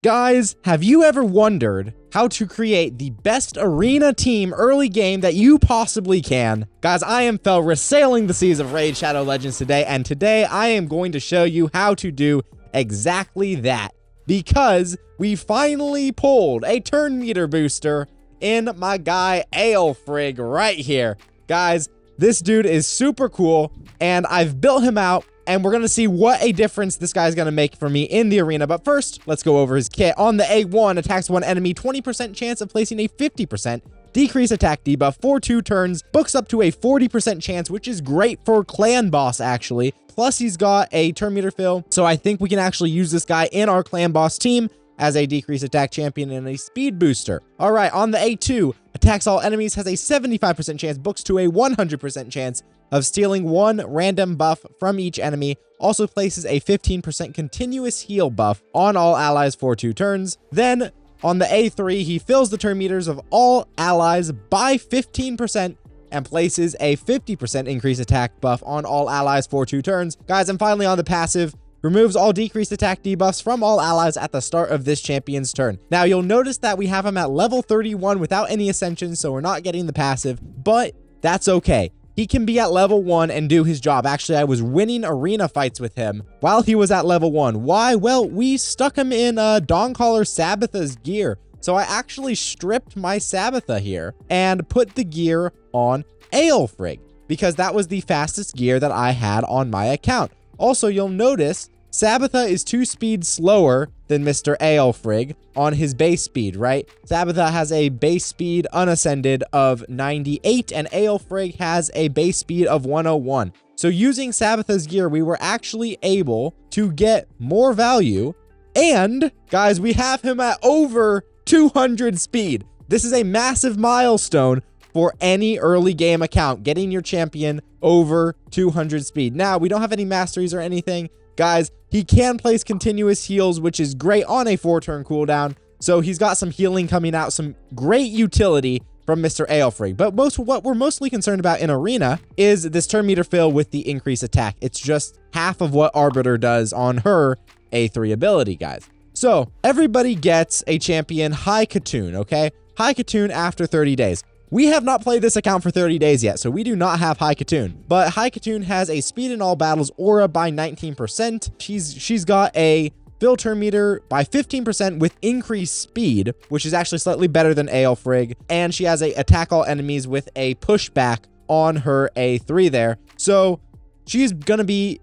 Guys, have you ever wondered how to create the best arena team early game that you possibly can? Guys, I am Felra sailing the seas of Raid Shadow Legends today, and today I am going to show you how to do exactly that, because we finally pulled a turn meter booster in my guy Aelfrig right here. Guys, this dude is super cool, and I've built him out, and we're going to see what a difference this guy's going to make for me in the arena. But first, let's go over his kit. On the A1, attacks one enemy, 20% chance of placing a 50% decrease attack debuff for 2 turns, books up to a 40% chance, which is great for clan boss, actually. Plus, he's got a turn meter fill, so I think we can actually use this guy in our clan boss team as a decrease attack champion and a speed booster. All right, on the A2, attacks all enemies, has a 75% chance, books to a 100% chance of stealing 1 random buff from each enemy, also places a 15% continuous heal buff on all allies for 2 turns. Then, on the A3, he fills the turn meters of all allies by 15% and places a 50% increased attack buff on all allies for 2 turns. Guys, and finally on the passive, removes all decreased attack debuffs from all allies at the start of this champion's turn. Now, you'll notice that we have him at level 31 without any ascensions, so we're not getting the passive, but that's okay. He can be at level 1 and do his job. Actually, I was winning arena fights with him while he was at level 1. Why? Well, we stuck him in Dawncaller Sabbatha's gear. So I actually stripped my Sabbatha here and put the gear on Aelfrig, because that was the fastest gear that I had on my account. Also, you'll notice Sabbatha is 2 speeds slower than Mr. Aelfrig on his base speed, right? Sabbatha has a base speed unascended of 98, and Aelfrig has a base speed of 101. So using Sabbatha's gear, we were actually able to get more value. And guys, we have him at over 200 speed. This is a massive milestone for any early game account, getting your champion over 200 speed. Now, we don't have any masteries or anything. Guys, he can place continuous heals, which is great on a 4-turn cooldown. So he's got some healing coming out, some great utility from Mr. Aelfrig. But what we're mostly concerned about in Arena is this turn meter fill with the increased attack. It's just half of what Arbiter does on her A3 ability, guys. So everybody gets a champion High Katoon, okay? High Katoon after 30 days. We have not played this account for 30 days yet, so we do not have High Katoon. But High Katoon has a speed in all battles aura by 19%. She's got a fill turn meter by 15% with increased speed, which is actually slightly better than Aelfrig. And she has a attack all enemies with a pushback on her A3 there. So she's gonna be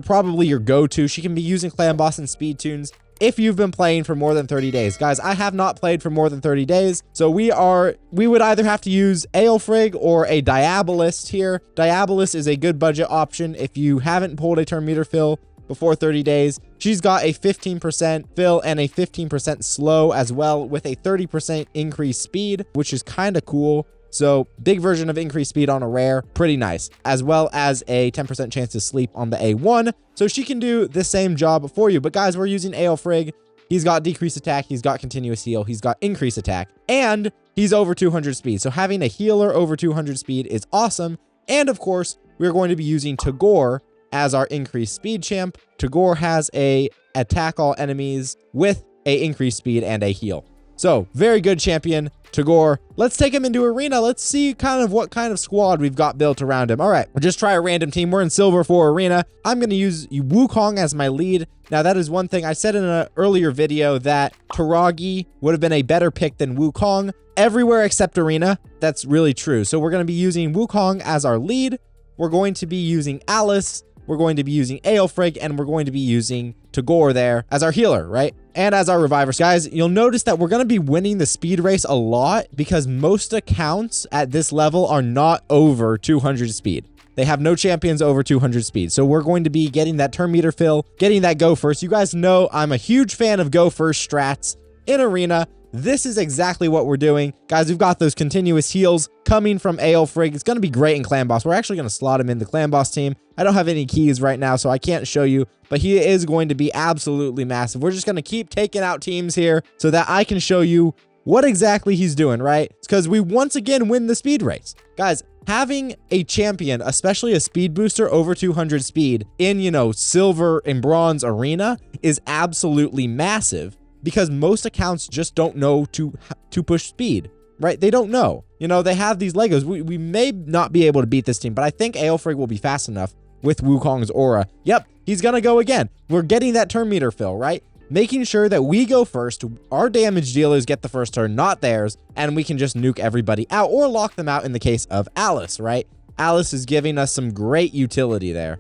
probably your go-to. She can be using clan boss and speed tunes if you've been playing for more than 30 days. Guys, I have not played for more than 30 days, so we would either have to use Aelfrig or a Diabolist here. Diabolist is a good budget option if you haven't pulled a turn meter fill before 30 days. She's got a 15% fill and a 15% slow as well, with a 30% increased speed, which is kind of cool. So big version of increased speed on a rare, pretty nice, as well as a 10% chance to sleep on the A1. So she can do the same job for you. But guys, we're using Aelfrig. He's got decreased attack, he's got continuous heal, he's got increased attack, and he's over 200 speed. So having a healer over 200 speed is awesome. And of course, we're going to be using Takeover as our increased speed champ. Takeover has a attack all enemies with a increased speed and a heal. So very good champion, Takeover. Let's take him into Arena. Let's see what kind of squad we've got built around him. All right, we'll just try a random team. We're in silver for Arena. I'm going to use Wukong as my lead. Now, that is one thing I said in an earlier video, that Taragi would have been a better pick than Wukong everywhere except Arena. That's really true. So we're going to be using Wukong as our lead. We're going to be using Alice. We're going to be using Aelfrig, and we're going to be using Takeover there as our healer, right? And as our reviver. Guys, you'll notice that we're going to be winning the speed race a lot because most accounts at this level are not over 200 speed. They have no champions over 200 speed. So we're going to be getting that turn meter fill, getting that go first. You guys know I'm a huge fan of go first strats in Arena. This is exactly what we're doing. Guys, we've got those continuous heals coming from Aelfrig. It's going to be great in Clan Boss. We're actually going to slot him in the Clan Boss team. I don't have any keys right now, so I can't show you, but he is going to be absolutely massive. We're just going to keep taking out teams here so that I can show you what exactly he's doing, right? It's because we once again win the speed race. Guys, having a champion, especially a speed booster over 200 speed in, silver and bronze arena is absolutely massive. because most accounts just don't know to push speed, right? They don't know. You know, they have these Legos. We may not be able to beat this team, but I think Aelfried will be fast enough with Wukong's aura. Yep, he's gonna go again. We're getting that turn meter fill, right? Making sure that we go first, our damage dealers get the first turn, not theirs, and we can just nuke everybody out or lock them out in the case of Alice, right? Alice is giving us some great utility there.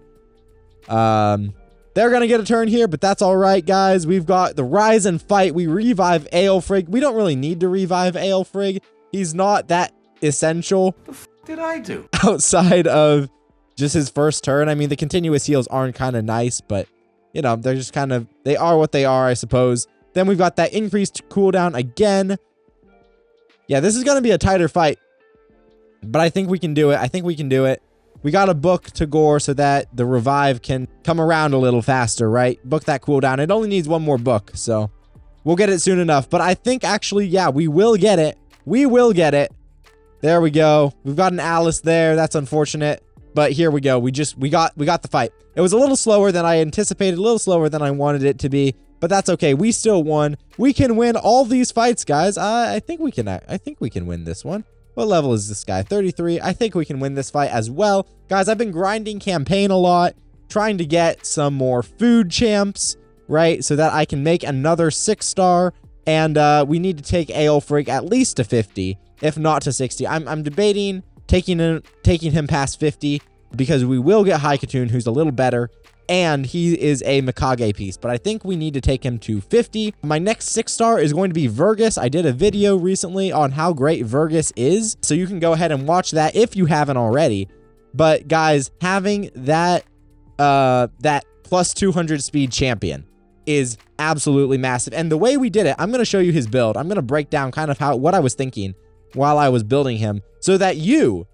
They're going to get a turn here, but that's all right, guys. We've got the rise and fight. We revive Aelfried. We don't really need to revive Aelfried. He's not that essential. The f did I do? Outside of just his first turn. I mean, the continuous heals aren't kind of nice, but, you know, they're just kind of, they are what they are, I suppose. Then we've got that increased cooldown again. Yeah, this is going to be a tighter fight, but I think we can do it. I think we can do it. We got to book Tagore so that the revive can come around a little faster, right? Book that cooldown. It only needs one more book, so we'll get it soon enough. But I think actually, yeah, we will get it. We will get it. There we go. We've got an Alice there. That's unfortunate, but here we go. We got the fight. It was a little slower than I anticipated, a little slower than I wanted it to be, but that's okay. We still won. We can win all these fights, guys. I think we can win this one. What level is this guy? 33. I think we can win this fight as well. Guys, I've been grinding campaign a lot, trying to get some more food champs, right? So that I can make another 6-star. And we need to take Aelfried at least to 50, if not to 60. I'm debating taking him past 50 because we will get Haikatoon, who's a little better. And he is a Mikage piece, but I think we need to take him to 50. My next 6-star is going to be Vergus. I did a video recently on how great Vergus is, so you can go ahead and watch that if you haven't already. But guys, having that that plus 200 speed champion is absolutely massive. And the way we did it, I'm going to show you his build. I'm going to break down kind of what I was thinking while I was building him so that you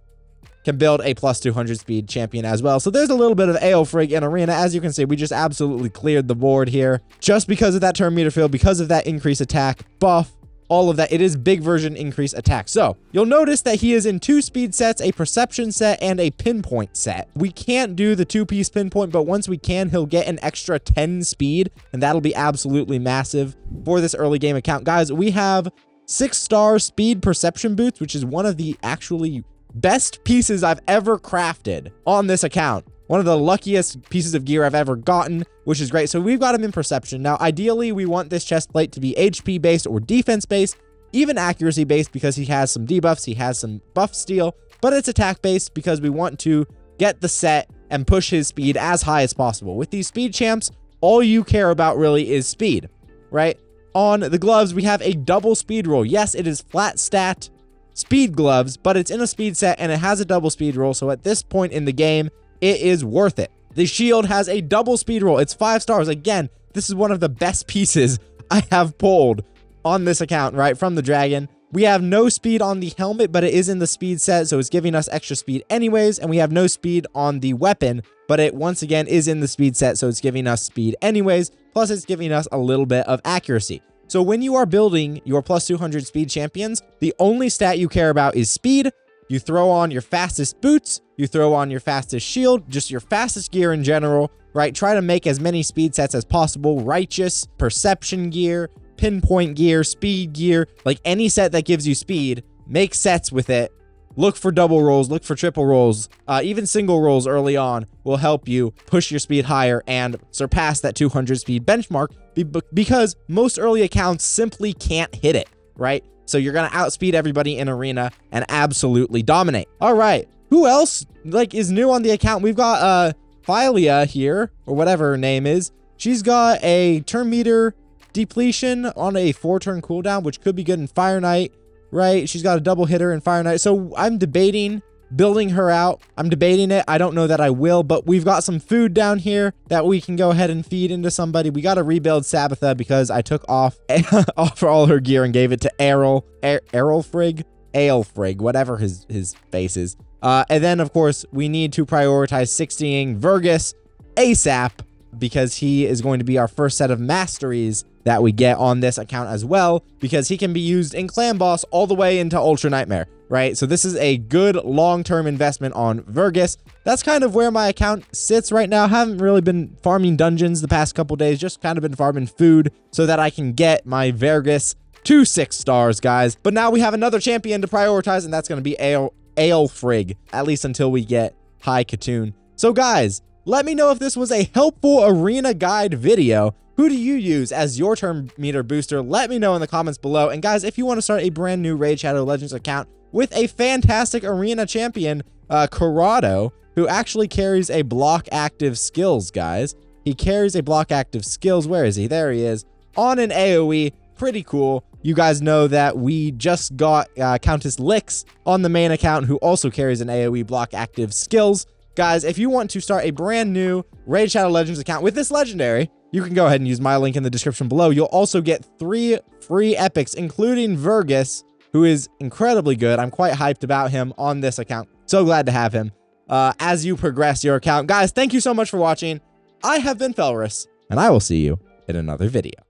can build a plus 200 speed champion as well. So there's a little bit of Aelfried in arena. As you can see, we just absolutely cleared the board here just because of that turn meter fill, because of that increased attack buff, all of that. It is big version increased attack. So you'll notice that he is in 2 speed sets, a perception set and a pinpoint set. We can't do the 2-piece pinpoint, but once we can, he'll get an extra 10 speed, and that'll be absolutely massive for this early game account. Guys, we have 6-star speed perception boots, which is one of the actually best pieces I've ever crafted on this account. One of the luckiest pieces of gear I've ever gotten, which is great. So we've got him in perception. Now, ideally, we want this chest plate to be HP based or defense based, even accuracy based because he has some debuffs, he has some buff steal, but it's attack based because we want to get the set and push his speed as high as possible. With these speed champs, all you care about really is speed, right? On the gloves, we have a double speed roll. Yes, it is flat stat speed gloves, but it's in a speed set and it has a double speed roll. So at this point in the game, it is worth it. The shield has a double speed roll. It's 5 stars. Again, this is one of the best pieces I have pulled on this account, right? From the dragon. We have no speed on the helmet, but it is in the speed set, so it's giving us extra speed anyways. And we have no speed on the weapon, but it once again is in the speed set, so it's giving us speed anyways. Plus, it's giving us a little bit of accuracy. So when you are building your plus 200 speed champions, the only stat you care about is speed. You throw on your fastest boots, you throw on your fastest shield, just your fastest gear in general, right? Try to make as many speed sets as possible. Righteous, perception gear, pinpoint gear, speed gear, like any set that gives you speed, make sets with it. Look for double rolls, look for triple rolls, even single rolls early on will help you push your speed higher and surpass that 200 speed benchmark because most early accounts simply can't hit it, right? So you're going to outspeed everybody in arena and absolutely dominate. All right, who else is new on the account? We've got Philia here, or whatever her name is. She's got a turn meter depletion on a 4-turn cooldown, which could be good in Fire Knight. Right, she's got a double hitter in Fire Knight. So I'm debating building her out. I'm debating it. I don't know that I will, but we've got some food down here that we can go ahead and feed into somebody. We got to rebuild Sabitha because I took off all her gear and gave it to Aelfried, whatever his face is. And then, of course, we need to prioritize 60ing Vergus ASAP because he is going to be our first set of masteries that we get on this account as well, because he can be used in Clan Boss all the way into Ultra Nightmare. right? So this is a good long-term investment on Vergus. That's kind of where my account sits right now. Haven't really been farming dungeons the past couple days, just kind of been farming food so that I can get my Vergus to 6 stars, guys. But now we have another champion to prioritize, and that's going to be Aelfrig, at least until we get High Katoon. So guys, let me know if this was a helpful arena guide video. Who do you use as your turn meter booster? Let me know in the comments below. And guys, if you want to start a brand new Raid Shadow Legends account with a fantastic arena champion, Corrado, who actually carries a block active skills, guys. He carries a block active skills. Where is he? There he is. On an AoE. Pretty cool. You guys know that we just got Countess Lix on the main account, who also carries an AoE block active skills. Guys, if you want to start a brand new Raid Shadow Legends account with this legendary, you can go ahead and use my link in the description below. You'll also get 3 free epics, including Vergus, who is incredibly good. I'm quite hyped about him on this account. So glad to have him as you progress your account. Guys, thank you so much for watching. I have been Felrus, and I will see you in another video.